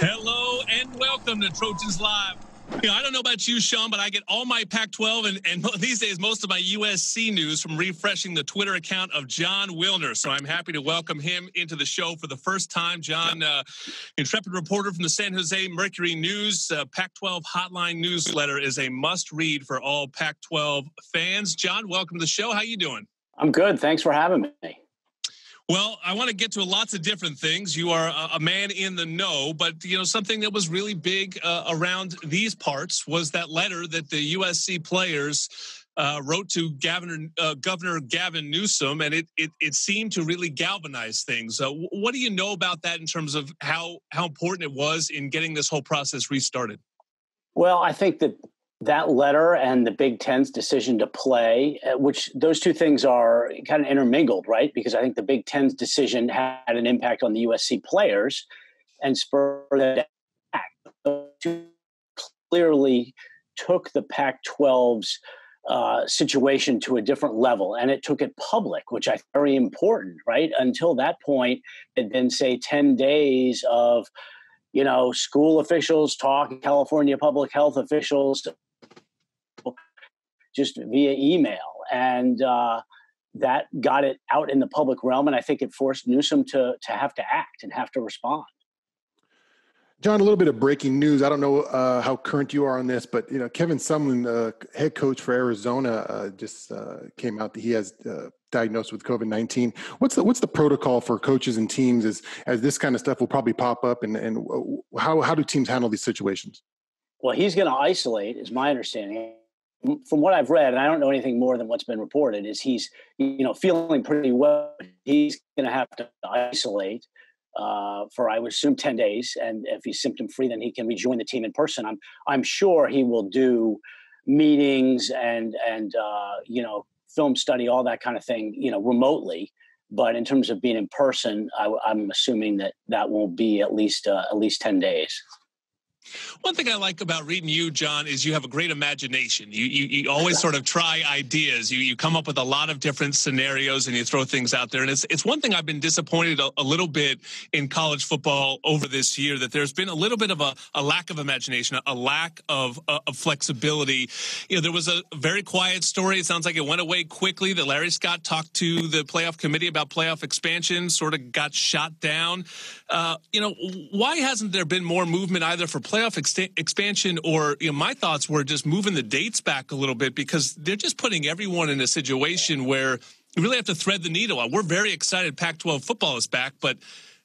Hello and welcome to Trojans Live. I don't know about you, Sean, but I get all my Pac-12 and these days most of my USC news from refreshing the Twitter account of John Wilner. So I'm happy to welcome him into the show for the first time. John, intrepid reporter from the San Jose Mercury News. Pac-12 Hotline newsletter is a must-read for all Pac-12 fans. John, welcome to the show. How you doing? I'm good. Thanks for having me. Well, I want to get to lots of different things. You are a man in the know, but, something that was really big around these parts was that letter that the USC players wrote to Governor Gavin Newsom, and it seemed to really galvanize things. What do you know about that in terms of how important it was in getting this whole process restarted? Well, I think that letter and the Big Ten's decision to play, which those two things are kind of intermingled, right? Because I think the Big Ten's decision had an impact on the USC players and spurred that act. Clearly took the Pac-12's situation to a different level, and it took it public, which I think is very important, right? Until that point, it had been, say, 10 days of, school officials talking, California public health officials, just via email. And that got it out in the public realm. And I think it forced Newsom to have to act and have to respond. John, a little bit of breaking news. I don't know how current you are on this, but, Kevin Sumlin, head coach for Arizona, just came out that he has diagnosed with COVID-19. What's the protocol for coaches and teams as this kind of stuff will probably pop up, and how do teams handle these situations? Well, he's going to isolate, is my understanding. From what I've read, and I don't know anything more than what's been reported, is he's, feeling pretty well. He's going to have to isolate for, I would assume, 10 days. And if he's symptom-free, then he can rejoin the team in person. I'm sure he will do meetings and film study, all that kind of thing, remotely. But in terms of being in person, I'm assuming that won't be at least 10 days. One thing I like about reading you, John, is you have a great imagination. You always sort of try ideas. You come up with a lot of different scenarios and you throw things out there. And it's one thing I've been disappointed a little bit in college football over this year, that there's been a little bit of a lack of imagination, a lack of flexibility. There was a very quiet story. It sounds like it went away quickly, that Larry Scott talked to the playoff committee about playoff expansion, sort of got shot down. Why hasn't there been more movement either for playoff expansion, or my thoughts were just moving the dates back a little bit, because they're just putting everyone in a situation where you really have to thread the needle. We're very excited Pac-12 football is back, but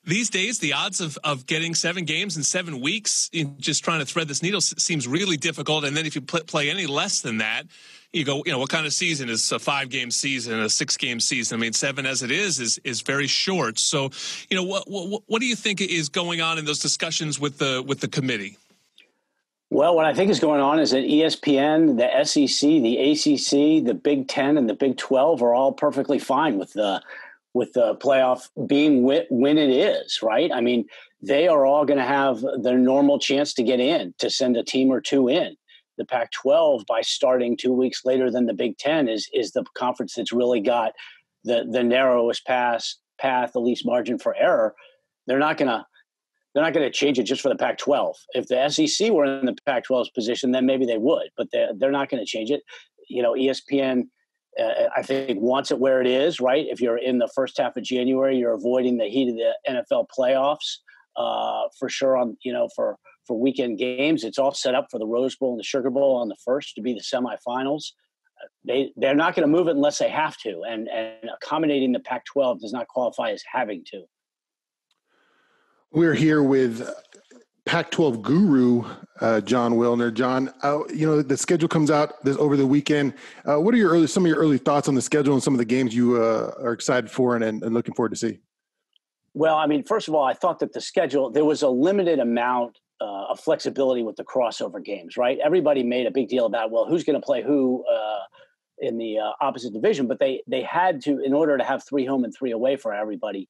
these days the odds of getting 7 games in 7 weeks, just trying to thread this needle, seems really difficult. And then if you play any less than that, you go, what kind of season is a 5-game season, a 6-game season? I mean, 7 as it is very short. So, what do you think is going on in those discussions with the committee? Well, what I think is going on is that ESPN, the SEC, the ACC, the Big Ten, and the Big 12 are all perfectly fine with the playoff being when it is, right? I mean, they are all going to have their normal chance to get in, to send a team or two in. The Pac-12, by starting 2 weeks later than the Big Ten, is the conference that's really got the narrowest path, the least margin for error. They're not going to change it just for the Pac-12. If the SEC were in the Pac-12's position, then maybe they would, but they're not going to change it. ESPN, I think, wants it where it is, right? If you're in the first half of January, you're avoiding the heat of the NFL playoffs for sure. For weekend games, it's all set up for the Rose Bowl and the Sugar Bowl on the first to be the semifinals. They're not going to move it unless they have to, and accommodating the Pac-12 does not qualify as having to. We're here with Pac-12 guru, John Wilner. John, the schedule comes out over the weekend. What are some of your early thoughts on the schedule and some of the games you are excited for and looking forward to see? Well, I mean, first of all, I thought that the schedule, there was a limited amount of flexibility with the crossover games, right? Everybody made a big deal about, well, who's going to play who in the opposite division, but they had to, in order to have 3 home and 3 away for everybody,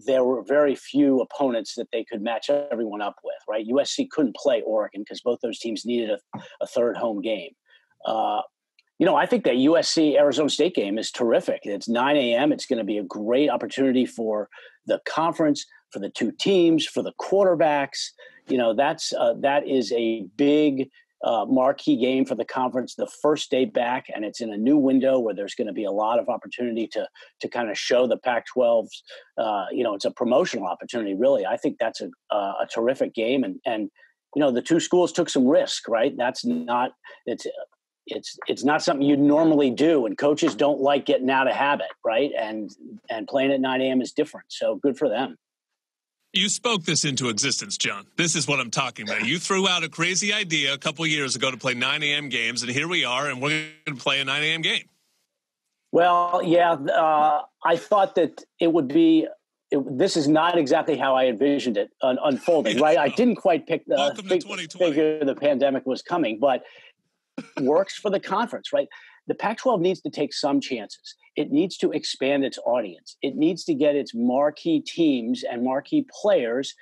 there were very few opponents that they could match everyone up with, right? USC couldn't play Oregon because both those teams needed a third home game. I think that USC-Arizona State game is terrific. It's 9 a.m. It's going to be a great opportunity for the conference, for the two teams, for the quarterbacks. that is a big marquee game for the conference, the first day back, and it's in a new window where there's going to be a lot of opportunity to kind of show the Pac-12's, it's a promotional opportunity, really. I think that's a terrific game, and the two schools took some risk, right? It's not something you'd normally do, and coaches don't like getting out of habit, right? And playing at 9 a.m. is different, so good for them. You spoke this into existence, John. This is what I'm talking about. You threw out a crazy idea a couple of years ago to play 9 a.m. games, and here we are, and we're going to play a 9 a.m. game. Well, yeah, I thought that it would be this is not exactly how I envisioned it unfolding, right? I didn't quite figure the pandemic was coming, but works for the conference, right? The Pac-12 needs to take some chances. It needs to expand its audience. It needs to get its marquee teams and marquee players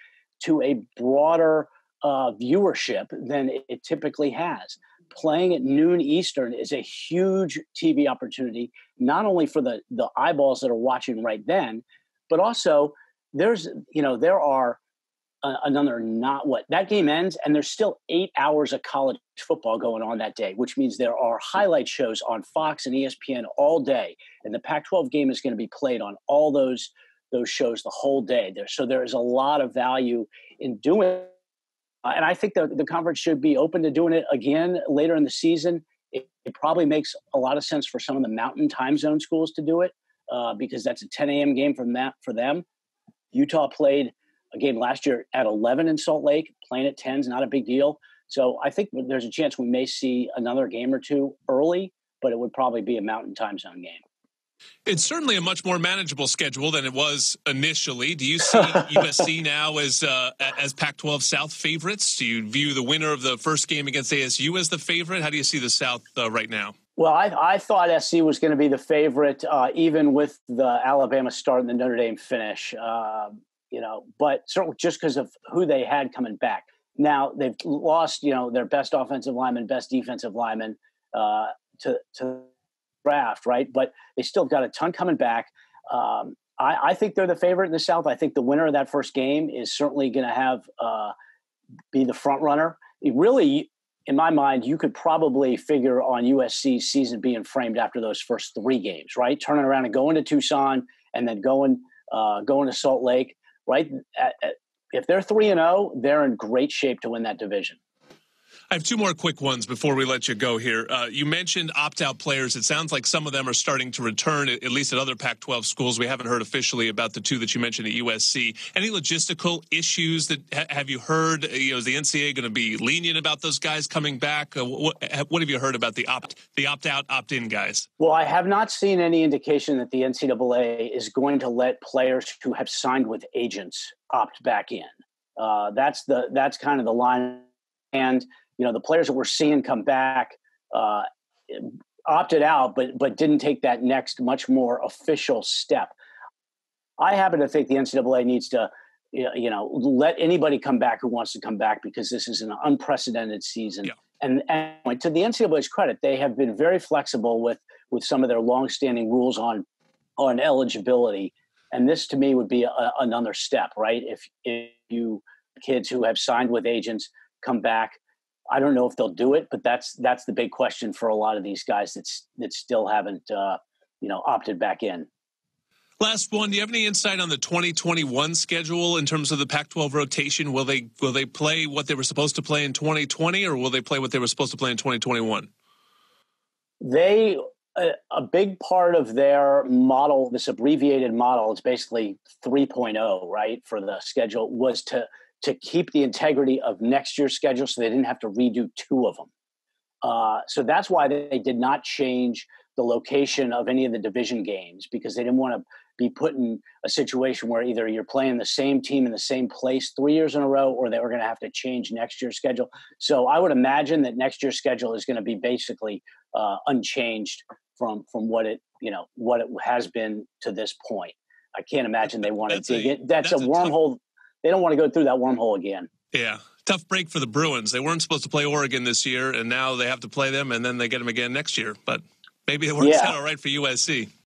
to a broader viewership than it typically has. Playing at noon Eastern is a huge TV opportunity, not only for the eyeballs that are watching right then, but also there are that game ends and there's still 8 hours of college football going on that day, which means there are highlight shows on Fox and ESPN all day. And the Pac-12 game is going to be played on all those shows the whole day. So there is a lot of value in doing it. And I think the conference should be open to doing it again later in the season. It probably makes a lot of sense for some of the mountain time zone schools to do it because that's a 10 a.m. game for them. Utah played a game last year at 11 in Salt Lake. Playing at 10 is not a big deal. So I think there's a chance we may see another game or two early, but it would probably be a mountain time zone game. It's certainly a much more manageable schedule than it was initially. Do you see USC now as Pac12 South favorites? Do you view the winner of the first game against ASU as the favorite? How do you see the South right now? Well, I thought SC was going to be the favorite, even with the Alabama start and the Notre Dame finish. But certainly just because of who they had coming back. Now they've lost, their best offensive lineman, best defensive lineman to draft, right? But they still got a ton coming back. I think they're the favorite in the South. I think the winner of that first game is certainly going to be the front runner. It really, in my mind, you could probably figure on USC's season being framed after those first 3 games, right? Turning around and going to Tucson and then going to Salt Lake. Right, if they're 3-0, they're in great shape to win that division. I have 2 more quick ones before we let you go here. You mentioned opt-out players. It sounds like some of them are starting to return, at least at other Pac-12 schools. We haven't heard officially about the 2 that you mentioned at USC. Any logistical issues that have you heard? Is the NCAA going to be lenient about those guys coming back? What have you heard about the opt-out, opt-in guys? Well, I have not seen any indication that the NCAA is going to let players who have signed with agents opt back in. That's kind of the line. And the players that we're seeing come back opted out, but didn't take that next much more official step. I happen to think the NCAA needs to, let anybody come back who wants to come back because this is an unprecedented season. Yeah. And to the NCAA's credit, they have been very flexible with some of their longstanding rules on eligibility. And this, to me, would be another step, right? If you kids who have signed with agents come back, I don't know if they'll do it, but that's the big question for a lot of these guys that still haven't opted back in. Last one. Do you have any insight on the 2021 schedule in terms of the Pac-12 rotation? Will they play what they were supposed to play in 2020, or will they play what they were supposed to play in 2021? A big part of their model, this abbreviated model, it's basically 3.0, right, for the schedule, was to keep the integrity of next year's schedule so they didn't have to redo 2 of them. So that's why they did not change the location of any of the division games, because they didn't want to be put in a situation where either you're playing the same team in the same place 3 years in a row, or they were going to have to change next year's schedule. So I would imagine that next year's schedule is going to be basically unchanged from what it has been to this point. I can't imagine they want to dig it. That's a wormhole. They don't want to go through that wormhole again. Yeah. Tough break for the Bruins. They weren't supposed to play Oregon this year, and now they have to play them, and then they get them again next year. But maybe it works out all right for USC.